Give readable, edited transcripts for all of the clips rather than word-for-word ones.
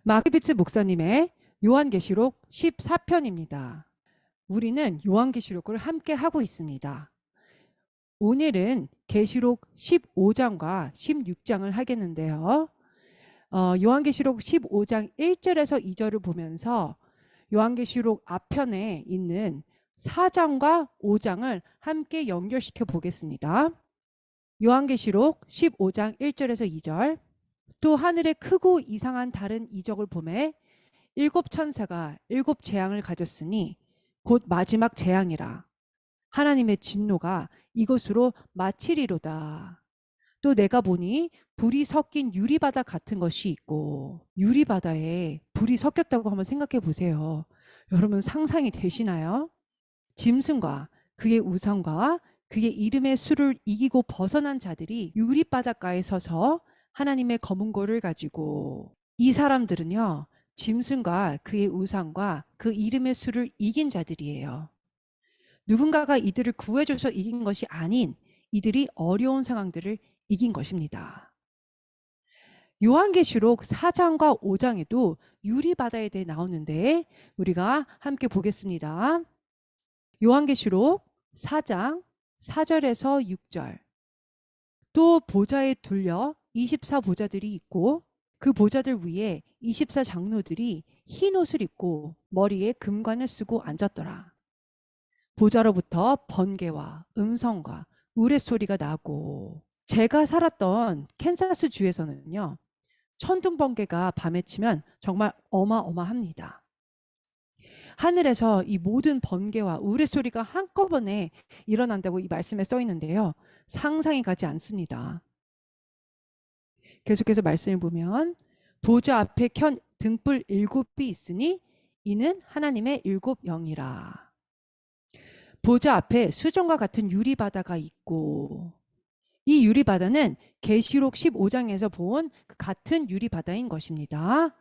마키비츠 목사님의 요한계시록 14편입니다. 우리는 요한계시록을 함께 하고 있습니다. 오늘은 계시록 15장과 16장을 하겠는데요. 요한계시록 15장 1절에서 2절을 보면서 요한계시록 앞편에 있는 4장과 5장을 함께 연결시켜 보겠습니다. 요한계시록 15장 1절에서 2절. 또 하늘에 크고 이상한 다른 이적을 보매 일곱 천사가 일곱 재앙을 가졌으니 곧 마지막 재앙이라. 하나님의 진노가 이것으로 마치리로다. 또 내가 보니 불이 섞인 유리바다 같은 것이 있고, 유리바다에 불이 섞였다고 한번 생각해 보세요. 여러분 상상이 되시나요? 짐승과 그의 우상과 그의 이름의 수를 이기고 벗어난 자들이 유리바닷가에 서서 하나님의 검은 고를 가지고, 이 사람들은요 짐승과 그의 우상과 그 이름의 수를 이긴 자들이에요. 누군가가 이들을 구해줘서 이긴 것이 아닌 이들이 어려운 상황들을 이긴 것입니다. 요한계시록 4장과 5장에도 유리바다에 대해 나오는데 우리가 함께 보겠습니다. 요한계시록 4장 4절에서 6절. 또 보좌에 둘려 24보좌들이 있고 그 보좌들 위에 24장로들이 흰 옷을 입고 머리에 금관을 쓰고 앉았더라. 보좌로부터 번개와 음성과 우레소리가 나고, 제가 살았던 캔사스 주에서는요 천둥 번개가 밤에 치면 정말 어마어마합니다. 하늘에서 이 모든 번개와 우레소리가 한꺼번에 일어난다고 이 말씀에 써 있는데요, 상상이 가지 않습니다. 계속해서 말씀을 보면 보좌 앞에 켠 등불 7이 있으니 이는 하나님의 7영이라. 보좌 앞에 수정과 같은 유리바다가 있고, 이 유리바다는 계시록 15장에서 본 그 같은 유리바다인 것입니다.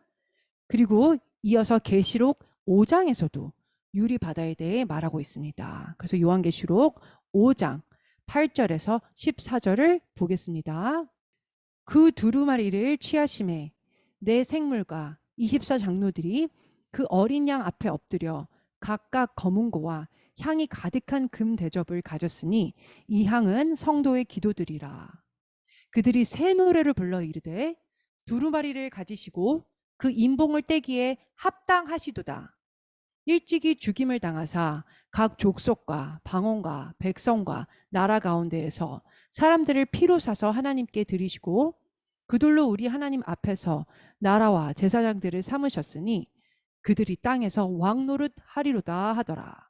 그리고 이어서 계시록 5장에서도 유리바다에 대해 말하고 있습니다. 그래서 요한계시록 5장 8절에서 14절을 보겠습니다. 그 두루마리를 취하심에 내 생물과 24장로들이 그 어린 양 앞에 엎드려 각각 검은고와 향이 가득한 금 대접을 가졌으니 이 향은 성도의 기도들이라. 그들이 새 노래를 불러 이르되 두루마리를 가지시고 그 인봉을 떼기에 합당하시도다. 일찍이 죽임을 당하사 각 족속과 방언과 백성과 나라 가운데에서 사람들을 피로 사서 하나님께 드리시고 그들로 우리 하나님 앞에서 나라와 제사장들을 삼으셨으니 그들이 땅에서 왕노릇 하리로다 하더라.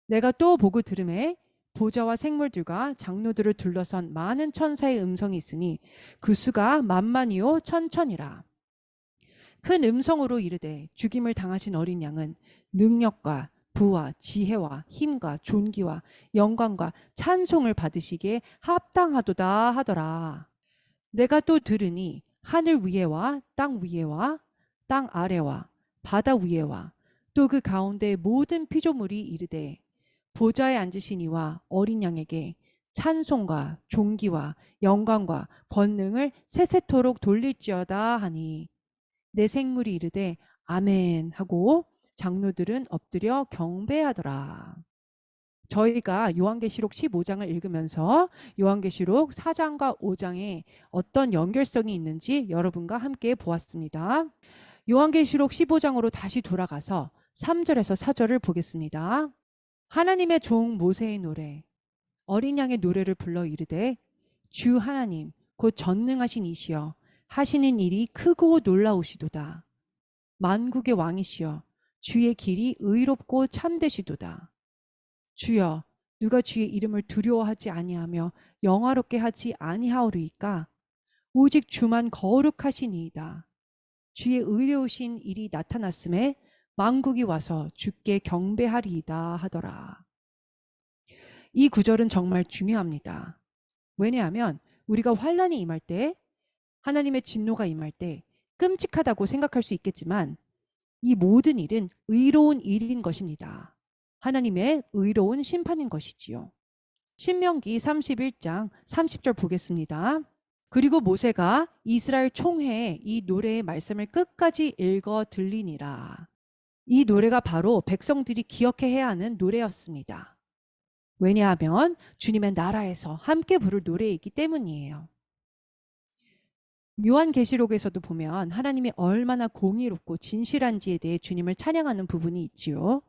내가 또 보고 들음에 보좌와 생물들과 장로들을 둘러선 많은 천사의 음성이 있으니 그 수가 만만이요 천천이라. 큰 음성으로 이르되 죽임을 당하신 어린 양은 능력과 부와 지혜와 힘과 존귀와 영광과 찬송을 받으시기에 합당하도다 하더라. 내가 또 들으니 하늘 위에와 땅 위에와 땅 아래와 바다 위에와 또 그 가운데 모든 피조물이 이르되 보좌에 앉으신 이와 어린 양에게 찬송과 존귀와 영광과 권능을 세세토록 돌릴지어다 하니, 내 생물이 이르되 아멘 하고 장로들은 엎드려 경배하더라. 저희가 요한계시록 15장을 읽으면서 요한계시록 4장과 5장에 어떤 연결성이 있는지 여러분과 함께 보았습니다. 요한계시록 15장으로 다시 돌아가서 3절에서 4절을 보겠습니다. 하나님의 종 모세의 노래, 어린 양의 노래를 불러 이르되 주 하나님 곧 전능하신 이시여 하시는 일이 크고 놀라우시도다. 만국의 왕이시여 주의 길이 의롭고 참되시도다. 주여 누가 주의 이름을 두려워하지 아니하며 영화롭게 하지 아니하오리이까. 오직 주만 거룩하시니이다. 주의 의로우신 일이 나타났음에 만국이 와서 주께 경배하리이다 하더라. 이 구절은 정말 중요합니다. 왜냐하면 우리가 환난이 임할 때, 하나님의 진노가 임할 때 끔찍하다고 생각할 수 있겠지만 이 모든 일은 의로운 일인 것입니다. 하나님의 의로운 심판인 것이지요. 신명기 31장 30절 보겠습니다. 그리고 모세가 이스라엘 총회에 이 노래의 말씀을 끝까지 읽어 들리니라. 이 노래가 바로 백성들이 기억해야 하는 노래였습니다. 왜냐하면 주님의 나라에서 함께 부를 노래이기 때문이에요. 요한계시록에서도 보면 하나님이 얼마나 공의롭고 진실한지에 대해 주님을 찬양하는 부분이 있지요.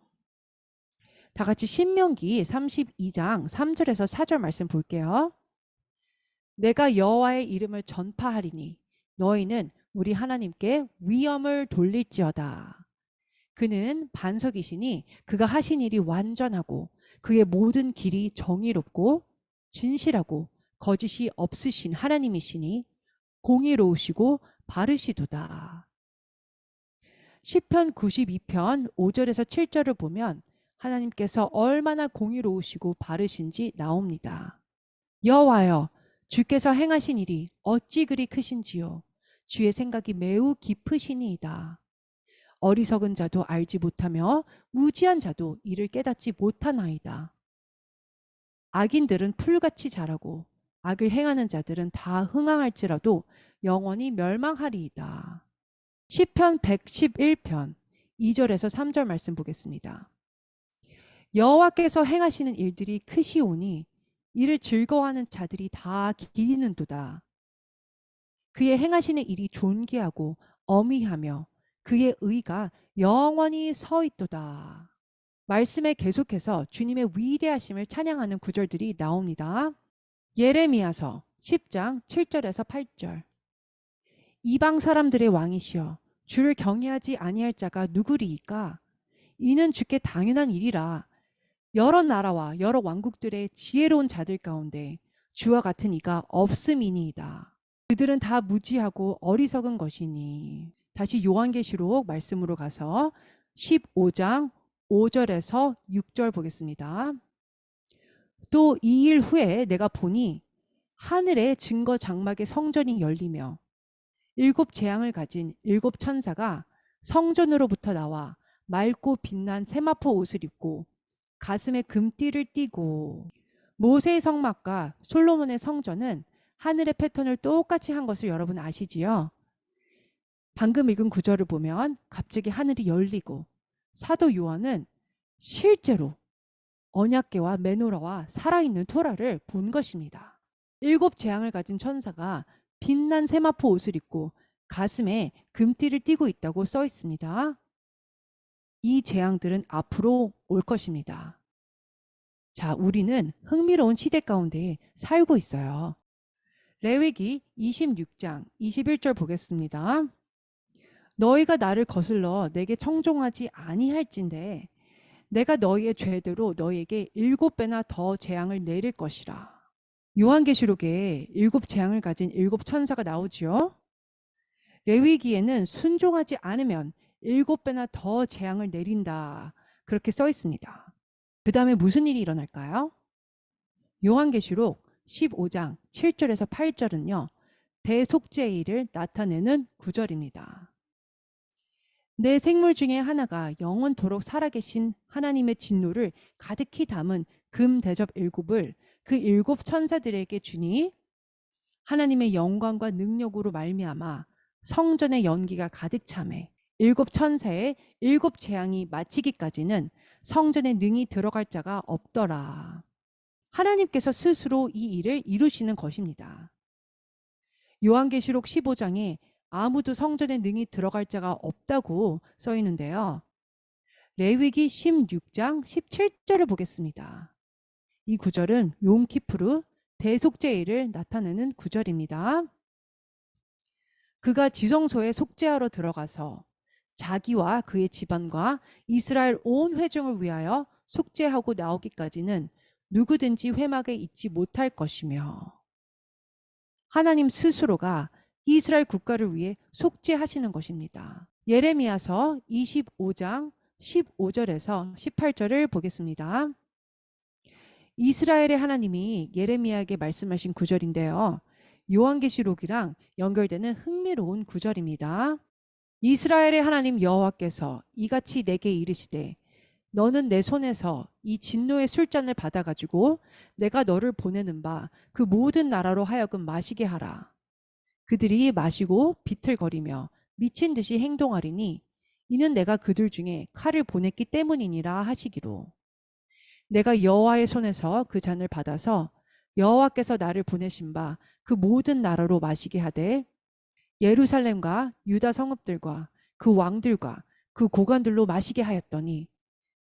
다 같이 신명기 32장 3절에서 4절 말씀 볼게요. 내가 여호와의 이름을 전파하리니 너희는 우리 하나님께 위엄을 돌릴지어다. 그는 반석이시니 그가 하신 일이 완전하고 그의 모든 길이 정의롭고 진실하고 거짓이 없으신 하나님이시니 공의로우시고 바르시도다. 시편 92편 5절에서 7절을 보면 하나님께서 얼마나 공의로우시고 바르신지 나옵니다. 여호와여, 주께서 행하신 일이 어찌 그리 크신지요. 주의 생각이 매우 깊으시니이다. 어리석은 자도 알지 못하며 무지한 자도 이를 깨닫지 못하나이다. 악인들은 풀같이 자라고 악을 행하는 자들은 다 흥황할지라도 영원히 멸망하리이다. 시편 111편 2절에서 3절 말씀 보겠습니다. 여호와께서 행하시는 일들이 크시오니 이를 즐거워하는 자들이 다 기리는도다. 그의 행하시는 일이 존귀하고 어미하며 그의 의가 영원히 서 있도다. 말씀에 계속해서 주님의 위대하심을 찬양하는 구절들이 나옵니다. 예레미야서 10장 7절에서 8절. 이방 사람들의 왕이시여 주를 경외하지 아니할 자가 누구리이까? 이는 주께 당연한 일이라. 여러 나라와 여러 왕국들의 지혜로운 자들 가운데 주와 같은 이가 없음이니이다. 그들은 다 무지하고 어리석은 것이니. 다시 요한계시록 말씀으로 가서 15장 5절에서 6절 보겠습니다. 또 2일 후에 내가 보니 하늘의 증거 장막의 성전이 열리며 7 재앙을 가진 7 천사가 성전으로부터 나와 맑고 빛난 세마포 옷을 입고 가슴에 금띠를 띠고. 모세의 성막과 솔로몬의 성전은 하늘의 패턴을 똑같이 한 것을 여러분 아시지요? 방금 읽은 구절을 보면 갑자기 하늘이 열리고 사도 요한은 실제로 언약궤와 메노라와 살아있는 토라를 본 것입니다. 7 재앙을 가진 천사가 빛난 세마포 옷을 입고 가슴에 금띠를 띠고 있다고 써 있습니다. 이 재앙들은 앞으로 올 것입니다. 자, 우리는 흥미로운 시대 가운데 살고 있어요. 레위기 26장 21절 보겠습니다. 너희가 나를 거슬러 내게 청종하지 아니할진대 내가 너희의 죄대로 너희에게 7배나 더 재앙을 내릴 것이라. 요한계시록에 7 재앙을 가진 7 천사가 나오지요. 레위기에는 순종하지 않으면 7배나 더 재앙을 내린다. 그렇게 써 있습니다. 그 다음에 무슨 일이 일어날까요? 요한계시록 15장 7절에서 8절은요. 대속죄일을 나타내는 구절입니다. 내 생물 중에 하나가 영원토록 살아계신 하나님의 진노를 가득히 담은 금 대접 7을 그 7 천사들에게 주니 하나님의 영광과 능력으로 말미암아 성전의 연기가 가득 차매 7 천사의 7 재앙이 마치기까지는 성전에 능히 들어갈 자가 없더라. 하나님께서 스스로 이 일을 이루시는 것입니다. 요한계시록 15장에 아무도 성전에 능히 들어갈 자가 없다고 써 있는데요. 레위기 16장 17절을 보겠습니다. 이 구절은 욤키푸르 대속죄일을 나타내는 구절입니다. 그가 지성소에 속죄하러 들어가서 자기와 그의 집안과 이스라엘 온 회중을 위하여 속죄하고 나오기까지는 누구든지 회막에 있지 못할 것이며. 하나님 스스로가 이스라엘 국가를 위해 속죄하시는 것입니다. 예레미야서 25장 15절에서 18절을 보겠습니다. 이스라엘의 하나님이 예레미야에게 말씀하신 구절인데요. 요한계시록이랑 연결되는 흥미로운 구절입니다. 이스라엘의 하나님 여호와께서 이같이 내게 이르시되 너는 내 손에서 이 진노의 술잔을 받아가지고 내가 너를 보내는 바 그 모든 나라로 하여금 마시게 하라. 그들이 마시고 비틀거리며 미친 듯이 행동하리니 이는 내가 그들 중에 칼을 보냈기 때문이니라 하시기로. 내가 여호와의 손에서 그 잔을 받아서 여호와께서 나를 보내신 바 그 모든 나라로 마시게 하되 예루살렘과 유다 성읍들과 그 왕들과 그 고관들로 마시게 하였더니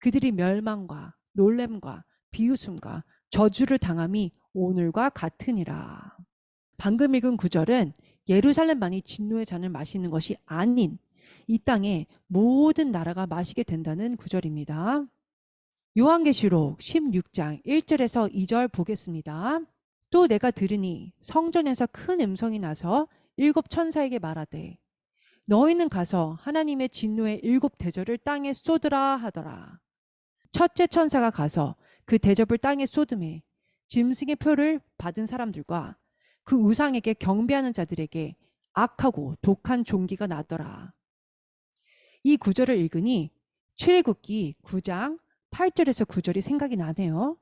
그들이 멸망과 놀램과 비웃음과 저주를 당함이 오늘과 같으니라. 방금 읽은 구절은 예루살렘만이 진노의 잔을 마시는 것이 아닌 이 땅의 모든 나라가 마시게 된다는 구절입니다. 요한계시록 16장 1절에서 2절 보겠습니다. 또 내가 들으니 성전에서 큰 음성이 나서 7 천사에게 말하되 너희는 가서 하나님의 진노의 7 대접을 땅에 쏟으라 하더라. 첫째 천사가 가서 그 대접을 땅에 쏟음에 짐승의 표를 받은 사람들과 그 우상에게 경배하는 자들에게 악하고 독한 종기가 나더라. 이 구절을 읽으니 출애굽기 9장 8절에서 9절이 생각이 나네요.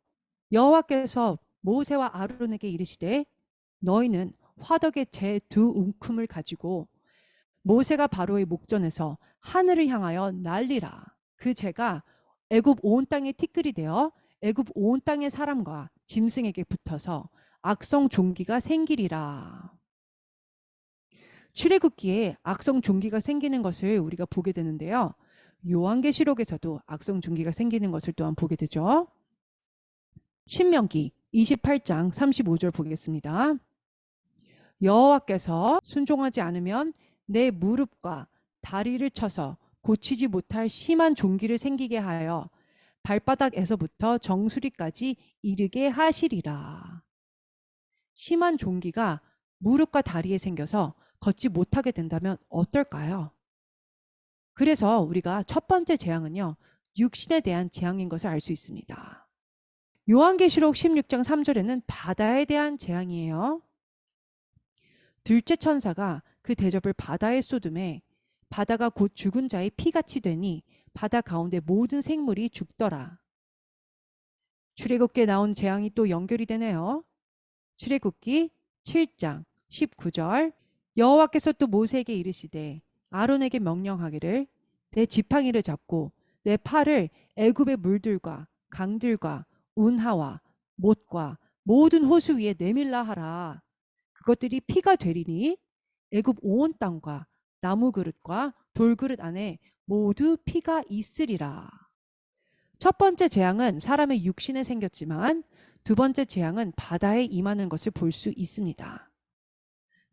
여호와께서 모세와 아론에게 이르시되 너희는 화덕의 제 2 움큼을 가지고 모세가 바로의 목전에서 하늘을 향하여 날리라. 그 재가 애굽 온 땅에 티끌이 되어 애굽 온 땅의 사람과 짐승에게 붙어서 악성 종기가 생기리라. 출애굽기에 악성 종기가 생기는 것을 우리가 보게 되는데요. 요한계시록에서도 악성 종기가 생기는 것을 또한 보게 되죠. 신명기 28장 35절 보겠습니다. 여호와께서 순종하지 않으면 내 무릎과 다리를 쳐서 고치지 못할 심한 종기를 생기게 하여 발바닥에서부터 정수리까지 이르게 하시리라. 심한 종기가 무릎과 다리에 생겨서 걷지 못하게 된다면 어떨까요? 그래서 우리가 첫 번째 재앙은요, 육신에 대한 재앙인 것을 알 수 있습니다. 요한계시록 16장 3절에는 바다에 대한 재앙이에요. 둘째 천사가 그 대접을 바다에 쏟음에 바다가 곧 죽은 자의 피같이 되니 바다 가운데 모든 생물이 죽더라. 출애굽기에 나온 재앙이 또 연결이 되네요. 출애굽기 7장 19절 여호와께서 또 모세에게 이르시되 아론에게 명령하기를 내 지팡이를 잡고 내 팔을 애굽의 물들과 강들과 운하와 못과 모든 호수 위에 내밀라 하라. 그것들이 피가 되리니 애굽 온 땅과 나무 그릇과 돌그릇 안에 모두 피가 있으리라. 첫 번째 재앙은 사람의 육신에 생겼지만 두 번째 재앙은 바다에 임하는 것을 볼 수 있습니다.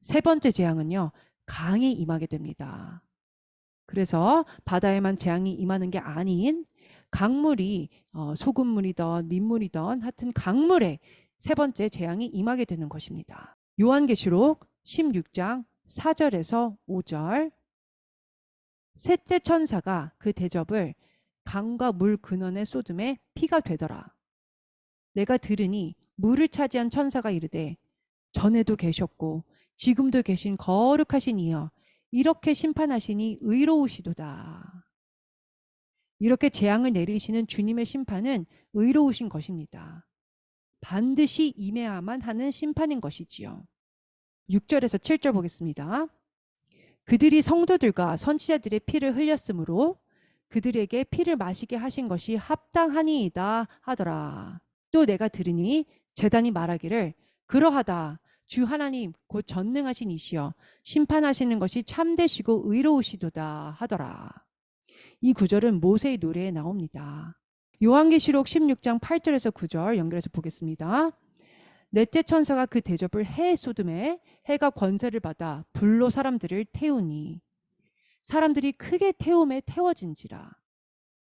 세 번째 재앙은요, 강에 임하게 됩니다. 그래서 바다에만 재앙이 임하는 게 아닌 강물이 소금물이든 민물이든 하여튼 강물에 세 번째 재앙이 임하게 되는 것입니다. 요한계시록 16장 4절에서 5절 셋째 천사가 그 대접을 강과 물 근원에 쏟음에 피가 되더라. 내가 들으니 물을 차지한 천사가 이르되 전에도 계셨고 지금도 계신 거룩하신 이여 이렇게 심판하시니 의로우시도다. 이렇게 재앙을 내리시는 주님의 심판은 의로우신 것입니다. 반드시 임해야만 하는 심판인 것이지요. 6절에서 7절 보겠습니다. 그들이 성도들과 선지자들의 피를 흘렸으므로 그들에게 피를 마시게 하신 것이 합당하니이다 하더라. 또 내가 들으니 제단이 말하기를 그러하다. 주 하나님 곧 전능하신 이시여 심판하시는 것이 참되시고 의로우시도다 하더라. 이 구절은 모세의 노래에 나옵니다. 요한계시록 16장 8절에서 9절 연결해서 보겠습니다. 넷째 천사가 그 대접을 해에 쏟음에 해가 권세를 받아 불로 사람들을 태우니 사람들이 크게 태움에 태워진지라.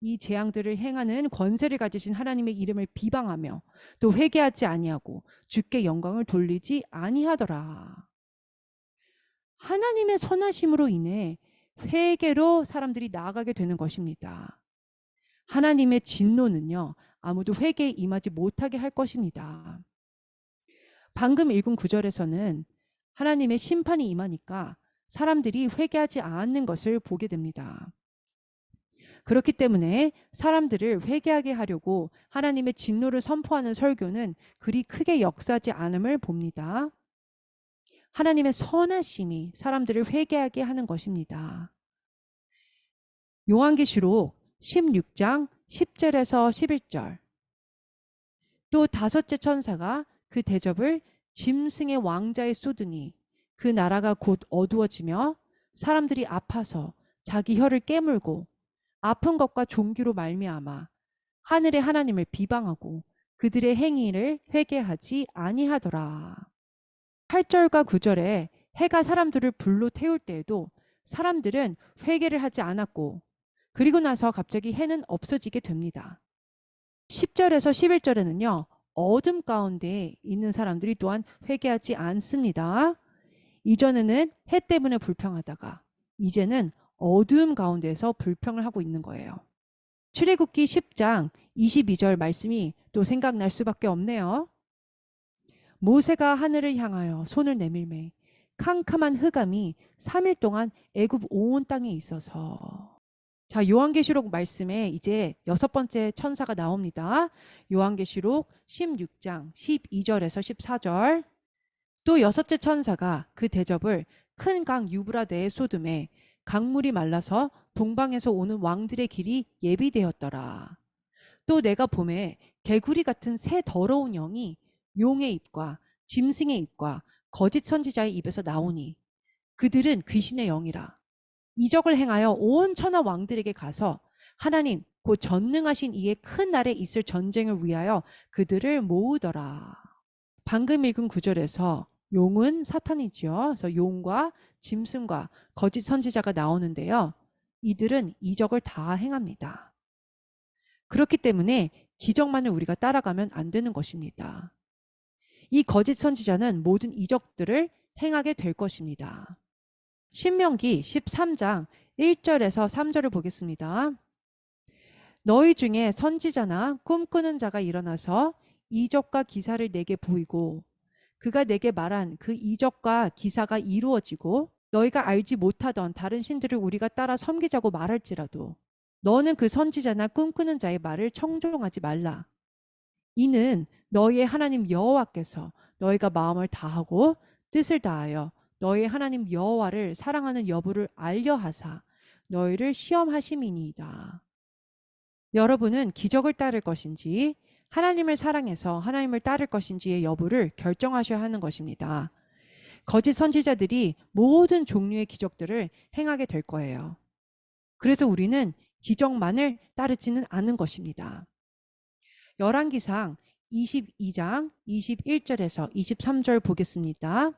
이 재앙들을 행하는 권세를 가지신 하나님의 이름을 비방하며 또 회개하지 아니하고 주께 영광을 돌리지 아니하더라. 하나님의 선하심으로 인해 회개로 사람들이 나아가게 되는 것입니다. 하나님의 진노는요, 아무도 회개에 임하지 못하게 할 것입니다. 방금 읽은 구절에서는 하나님의 심판이 임하니까 사람들이 회개하지 않는 것을 보게 됩니다. 그렇기 때문에 사람들을 회개하게 하려고 하나님의 진노를 선포하는 설교는 그리 크게 역사하지 않음을 봅니다. 하나님의 선하심이 사람들을 회개하게 하는 것입니다. 요한계시록 16장 10절에서 11절. 또 다섯째 천사가 그 대접을 짐승의 왕자에 쏟으니 그 나라가 곧 어두워지며 사람들이 아파서 자기 혀를 깨물고 아픈 것과 종기로 말미암아 하늘의 하나님을 비방하고 그들의 행위를 회개하지 아니하더라. 8절과 9절에 해가 사람들을 불로 태울 때에도 사람들은 회개를 하지 않았고 그리고 나서 갑자기 해는 없어지게 됩니다. 10절에서 11절에는요. 어둠 가운데 있는 사람들이 또한 회개하지 않습니다. 이전에는 해 때문에 불평하다가 이제는 어두움 가운데서 불평을 하고 있는 거예요. 출애굽기 10장 22절 말씀이 또 생각날 수밖에 없네요. 모세가 하늘을 향하여 손을 내밀매 캄캄한 흑암이 3일 동안 애굽 온 땅에 있어서. 자, 요한계시록 말씀에 이제 6번째 천사가 나옵니다. 요한계시록 16장 12절에서 14절. 또 6째 천사가 그 대접을 큰 강 유브라데에 쏟음에 강물이 말라서 동방에서 오는 왕들의 길이 예비되었더라. 또 내가 봄에 개구리 같은 새 더러운 영이 용의 입과 짐승의 입과 거짓 선지자의 입에서 나오니 그들은 귀신의 영이라. 이적을 행하여 온 천하 왕들에게 가서 하나님 곧 전능하신 이의 큰 날에 있을 전쟁을 위하여 그들을 모으더라. 방금 읽은 구절에서 용은 사탄이지요. 그래서 용과 짐승과 거짓 선지자가 나오는데요. 이들은 이적을 다 행합니다. 그렇기 때문에 기적만을 우리가 따라가면 안 되는 것입니다. 이 거짓 선지자는 모든 이적들을 행하게 될 것입니다. 신명기 13장 1절에서 3절을 보겠습니다. 너희 중에 선지자나 꿈꾸는 자가 일어나서 이적과 기사를 내게 보이고 그가 내게 말한 그 이적과 기사가 이루어지고 너희가 알지 못하던 다른 신들을 우리가 따라 섬기자고 말할지라도 너는 그 선지자나 꿈꾸는 자의 말을 청종하지 말라. 이는 너희의 하나님 여호와께서 너희가 마음을 다하고 뜻을 다하여 너희 하나님 여호와를 사랑하는 여부를 알려하사 너희를 시험하심이니이다. 여러분은 기적을 따를 것인지 하나님을 사랑해서 하나님을 따를 것인지의 여부를 결정하셔야 하는 것입니다. 거짓 선지자들이 모든 종류의 기적들을 행하게 될 거예요. 그래서 우리는 기적만을 따르지는 않은 것입니다. 열왕기상 22장 21절에서 23절 보겠습니다.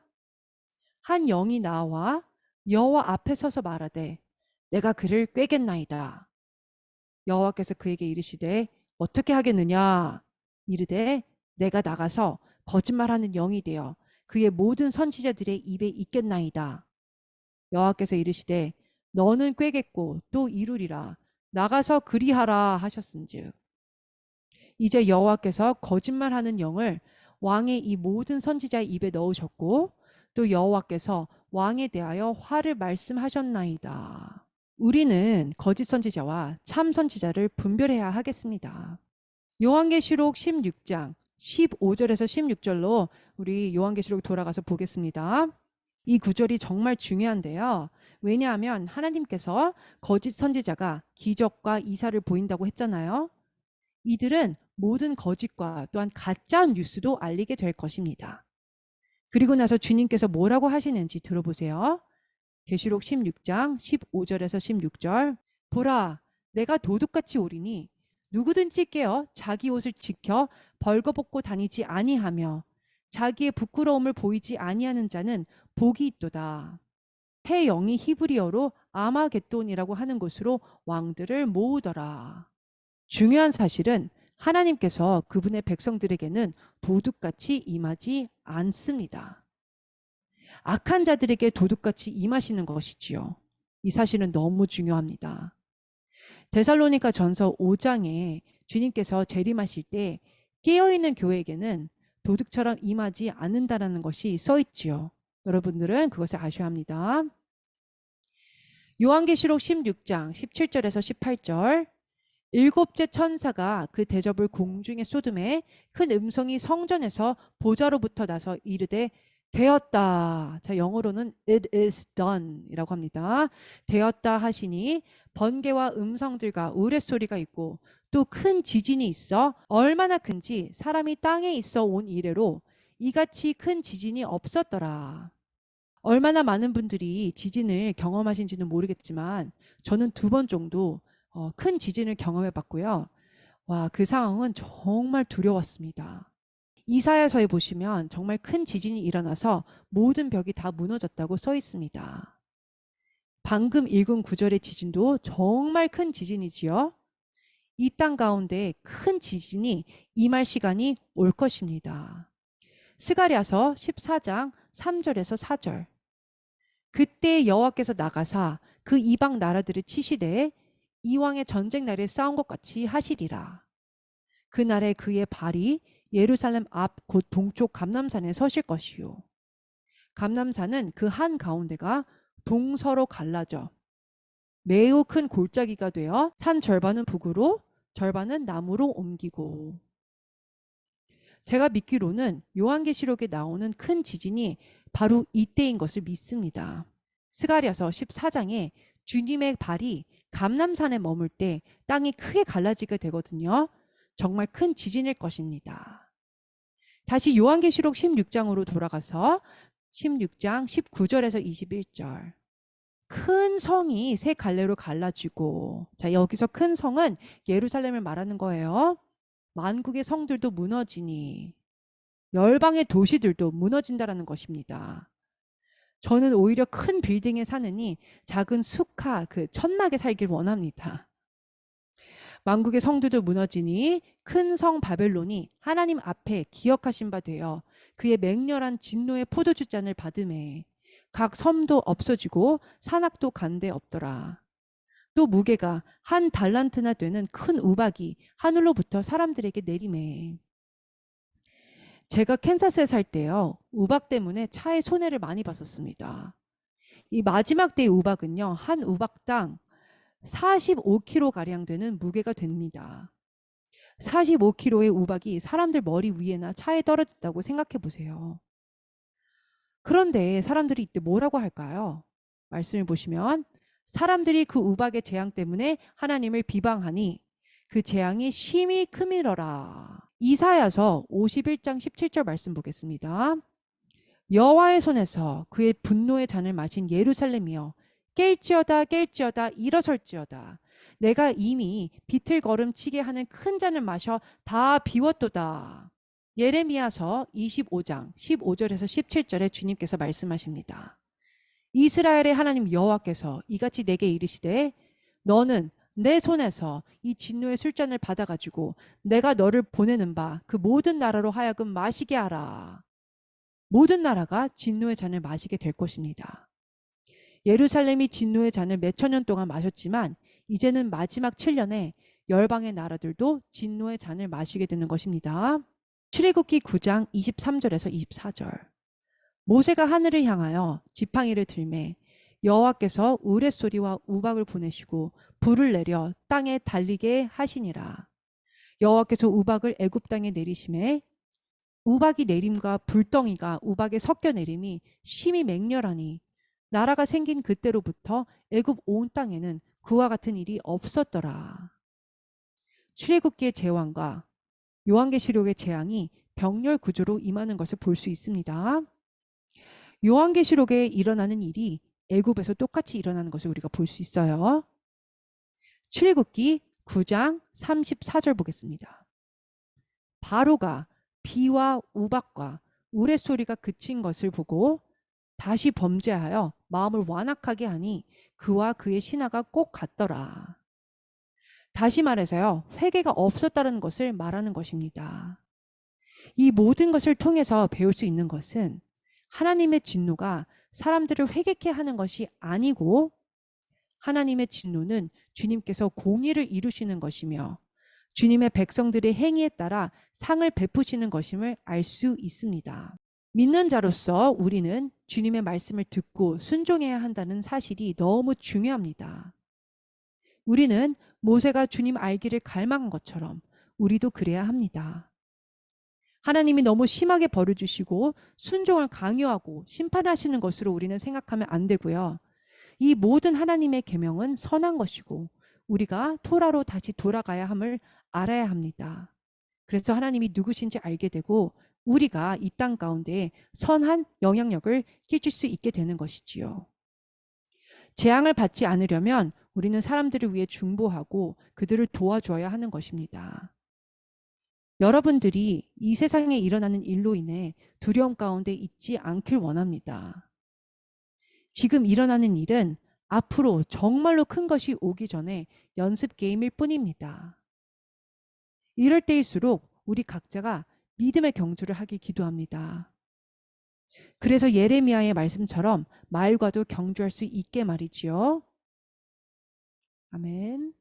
한 영이 나와 여호와 앞에 서서 말하되 내가 그를 꾀겠나이다. 여호와께서 그에게 이르시되 어떻게 하겠느냐. 이르되 내가 나가서 거짓말하는 영이 되어 그의 모든 선지자들의 입에 있겠나이다. 여호와께서 이르시되 너는 꾀겠고 또 이루리라. 나가서 그리하라 하셨은즉. 이제 여호와께서 거짓말하는 영을 왕의 이 모든 선지자의 입에 넣으셨고 또 여호와께서 왕에 대하여 화를 말씀하셨나이다. 우리는 거짓 선지자와 참 선지자를 분별해야 하겠습니다. 요한계시록 16장 15절에서 16절로 우리 요한계시록 돌아가서 보겠습니다. 이 구절이 정말 중요한데요. 왜냐하면 하나님께서 거짓 선지자가 기적과 이사를 보인다고 했잖아요. 이들은 모든 거짓과 또한 가짜 뉴스도 알리게 될 것입니다. 그리고 나서 주님께서 뭐라고 하시는지 들어보세요. 계시록 16장 15절에서 16절. 보라, 내가 도둑같이 오리니 누구든지 깨어 자기 옷을 지켜 벌거벗고 다니지 아니하며 자기의 부끄러움을 보이지 아니하는 자는 복이 있도다. 해 영이 히브리어로 아마겟돈이라고 하는 곳으로 왕들을 모으더라. 중요한 사실은 하나님께서 그분의 백성들에게는 도둑같이 임하지 않습니다. 악한 자들에게 도둑같이 임하시는 것이지요. 이 사실은 너무 중요합니다. 데살로니가 전서 5장에 주님께서 재림하실 때 깨어있는 교회에게는 도둑처럼 임하지 않는다라는 것이 써있지요. 여러분들은 그것을 아셔야 합니다. 요한계시록 16장 17절에서 18절. 일곱째 천사가 그 대접을 공중에 쏟음에 큰 음성이 성전에서 보좌로부터 나서 이르되 되었다. 자, 영어로는 it is done 이라고 합니다. 되었다 하시니 번개와 음성들과 우레소리가 있고 또 큰 지진이 있어 얼마나 큰지 사람이 땅에 있어 온 이래로 이같이 큰 지진이 없었더라. 얼마나 많은 분들이 지진을 경험하신지는 모르겠지만 저는 2번 정도 큰 지진을 경험해 봤고요. 와, 그 상황은 정말 두려웠습니다. 이사야서에 보시면 정말 큰 지진이 일어나서 모든 벽이 다 무너졌다고 써 있습니다. 방금 읽은 구절의 지진도 정말 큰 지진이지요. 이 땅 가운데 큰 지진이 임할 시간이 올 것입니다. 스가랴서 14장 3절에서 4절. 그때 여호와께서 나가사 그 이방 나라들을 치시되 이왕의 전쟁 날에 싸운 것 같이 하시리라. 그날에 그의 발이 예루살렘 앞 곧 동쪽 감람산에 서실 것이요. 감람산은 그 한 가운데가 동서로 갈라져 매우 큰 골짜기가 되어 산 절반은 북으로 절반은 남으로 옮기고. 제가 믿기로는 요한계시록에 나오는 큰 지진이 바로 이때인 것을 믿습니다. 스가랴서 14장에 주님의 발이 감람산에 머물 때 땅이 크게 갈라지게 되거든요. 정말 큰 지진일 것입니다. 다시 요한계시록 16장으로 돌아가서 16장 19절에서 21절. 큰 성이 세 갈래로 갈라지고, 자, 여기서 큰 성은 예루살렘을 말하는 거예요. 만국의 성들도 무너지니 열방의 도시들도 무너진다라는 것입니다. 저는 오히려 큰 빌딩에 사느니 작은 수카 그 천막에 살길 원합니다. 만국의 성들도 무너지니 큰 성 바벨론이 하나님 앞에 기억하신 바 되어 그의 맹렬한 진노의 포도주 잔을 받음에 각 섬도 없어지고 산악도 간데 없더라. 또 무게가 한 달란트나 되는 큰 우박이 하늘로부터 사람들에게 내리매. 제가 캔사스에 살 때요, 우박 때문에 차에 손해를 많이 봤었습니다. 이 마지막 때의 우박은요, 한 우박당 45kg가량 되는 무게가 됩니다. 45kg의 우박이 사람들 머리 위에나 차에 떨어졌다고 생각해 보세요. 그런데 사람들이 이때 뭐라고 할까요? 말씀을 보시면 사람들이 그 우박의 재앙 때문에 하나님을 비방하니 그 재앙이 심히 크미러라. 이사야서 51장 17절 말씀 보겠습니다. 여호와의 손에서 그의 분노의 잔을 마신 예루살렘이여 깰지어다 깰지어다 일어설지어다. 내가 이미 비틀거름치게 하는 큰 잔을 마셔 다 비웠도다. 예레미야서 25장 15절에서 17절에 주님께서 말씀하십니다. 이스라엘의 하나님 여호와께서 이같이 내게 이르시되 너는 내 손에서 이 진노의 술잔을 받아가지고 내가 너를 보내는 바 그 모든 나라로 하여금 마시게 하라. 모든 나라가 진노의 잔을 마시게 될 것입니다. 예루살렘이 진노의 잔을 몇천 년 동안 마셨지만 이제는 마지막 7년에 열방의 나라들도 진노의 잔을 마시게 되는 것입니다. 출애굽기 9장 23절에서 24절. 모세가 하늘을 향하여 지팡이를 들매 여호와께서 우레소리와 우박을 보내시고 불을 내려 땅에 달리게 하시니라. 여호와께서 우박을 애굽 땅에 내리심에 우박이 내림과 불덩이가 우박에 섞여 내림이 심히 맹렬하니 나라가 생긴 그때로부터 애굽 온 땅에는 그와 같은 일이 없었더라. 출애굽기의 재앙과 요한계시록의 재앙이 병렬 구조로 임하는 것을 볼 수 있습니다. 요한계시록에 일어나는 일이 애굽에서 똑같이 일어나는 것을 우리가 볼 수 있어요. 출애굽기 9장 34절 보겠습니다. 바로가 비와 우박과 우레소리가 그친 것을 보고 다시 범죄하여 마음을 완악하게 하니 그와 그의 신하가 꼭 같더라. 다시 말해서요, 회개가 없었다는 것을 말하는 것입니다. 이 모든 것을 통해서 배울 수 있는 것은 하나님의 진노가 사람들을 회개케 하는 것이 아니고 하나님의 진노는 주님께서 공의를 이루시는 것이며 주님의 백성들의 행위에 따라 상을 베푸시는 것임을 알 수 있습니다. 믿는 자로서 우리는 주님의 말씀을 듣고 순종해야 한다는 사실이 너무 중요합니다. 우리는 모세가 주님 알기를 갈망한 것처럼 우리도 그래야 합니다. 하나님이 너무 심하게 벌을 주시고 순종을 강요하고 심판하시는 것으로 우리는 생각하면 안 되고요. 이 모든 하나님의 계명은 선한 것이고 우리가 토라로 다시 돌아가야 함을 알아야 합니다. 그래서 하나님이 누구신지 알게 되고 우리가 이 땅 가운데 선한 영향력을 끼칠 수 있게 되는 것이지요. 재앙을 받지 않으려면 우리는 사람들을 위해 중보하고 그들을 도와줘야 하는 것입니다. 여러분들이 이 세상에 일어나는 일로 인해 두려움 가운데 있지 않길 원합니다. 지금 일어나는 일은 앞으로 정말로 큰 것이 오기 전에 연습 게임일 뿐입니다. 이럴 때일수록 우리 각자가 믿음의 경주를 하길 기도합니다. 그래서 예레미야의 말씀처럼 말과도 경주할 수 있게 말이지요. 아멘.